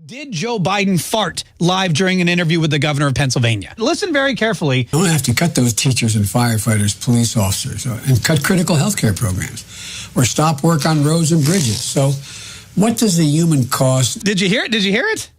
Did Joe Biden fart live during an interview with the governor of Pennsylvania? Listen very carefully. Don't have to cut those teachers and firefighters, police officers, and cut critical health care programs, or stop work on roads and bridges. So what does the human cost? Did you hear it? Did you hear it?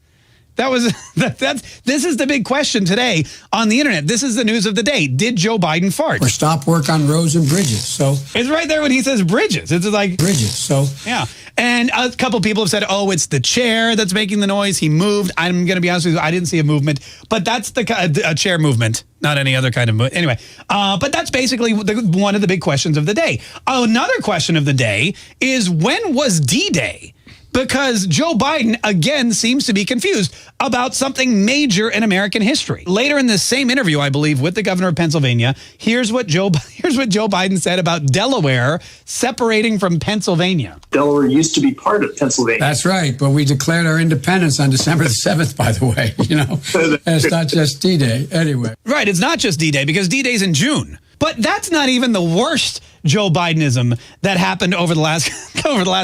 This is the big question today on the internet. This is the news of the day. Did Joe Biden fart? Or stop work on roads and bridges. So it's right there when he says bridges. It's like bridges. So yeah. And a couple people have said, oh, it's the chair that's making the noise. He moved. I'm going to be honest with you. I didn't see a movement, but that's a chair movement, not any other kind of movement. Anyway, but that's basically one of the big questions of the day. Another question of the day is, when was D-Day? Because Joe Biden, again, seems to be confused about something major in American history. Later in this same interview, I believe, with the governor of Pennsylvania, here's what Joe Biden said about Delaware separating from Pennsylvania. Delaware used to be part of Pennsylvania. That's right, but we declared our independence on December the 7th, by the way. You know, and it's not just D-Day anyway. Right, it's not just D-Day, because D-Day's in June. But that's not even the worst Joe Bidenism that happened over the last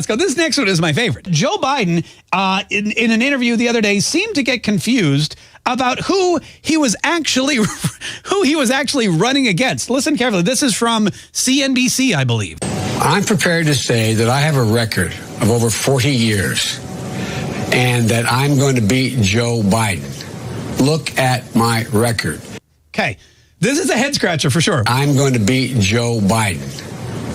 This next one is my favorite. Joe Biden, in an interview the other day, seemed to get confused about who he was actually running against. Listen carefully. This is from CNBC, I believe. I'm prepared to say that I have a record of over 40 years and that I'm going to beat Joe Biden. Look at my record. Okay. This is a head scratcher for sure. I'm going to beat Joe Biden.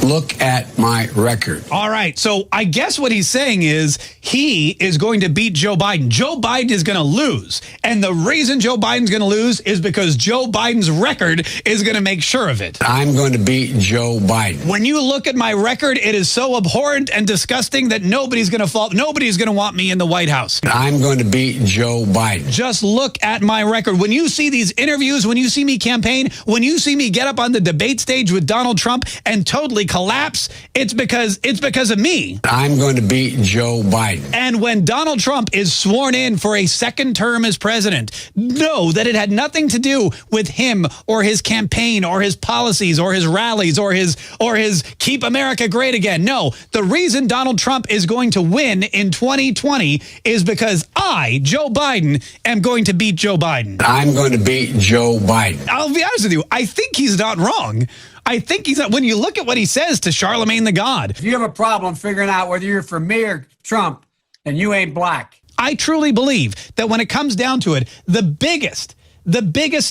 Look at my record. All right. So I guess what he's saying is he is going to beat Joe Biden. Joe Biden is going to lose. And the reason Joe Biden's going to lose is because Joe Biden's record is going to make sure of it. I'm going to beat Joe Biden. When you look at my record, it is so abhorrent and disgusting that nobody's going to want me in the White House. I'm going to beat Joe Biden. Just look at my record. When you see these interviews, when you see me campaign, when you see me get up on the debate stage with Donald Trump and totally collapse, it's because of me. I'm going to beat Joe Biden. And when Donald Trump is sworn in for a second term as president, know that it had nothing to do with him or his campaign or his policies or his rallies or his Keep America Great Again. No, the reason Donald Trump is going to win in 2020 is because I, Joe Biden, am going to beat Joe Biden. I'm going to beat Joe Biden. I'll be honest with you. I think he's not wrong. I think he's not. When you look at what he says to Charlemagne the God. If you have a problem figuring out whether you're for me or Trump, then you ain't black. I truly believe that when it comes down to it, the biggest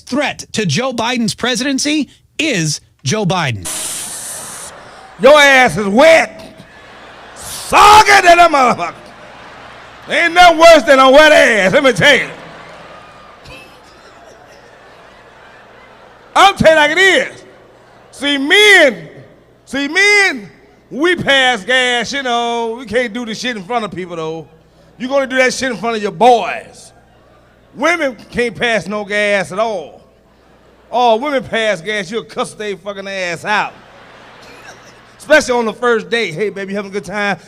threat to Joe Biden's presidency is Joe Biden. Your ass is wet. Soggy than a motherfucker. Ain't nothing worse than a wet ass, let me tell you. I'll tell you like it is. See, men, we pass gas, you know. We can't do this shit in front of people, though. You're going to do that shit in front of your boys. Women can't pass no gas at all. Oh, women pass gas, you'll cuss their fucking ass out. Especially on the first date. Hey, baby, you having a good time?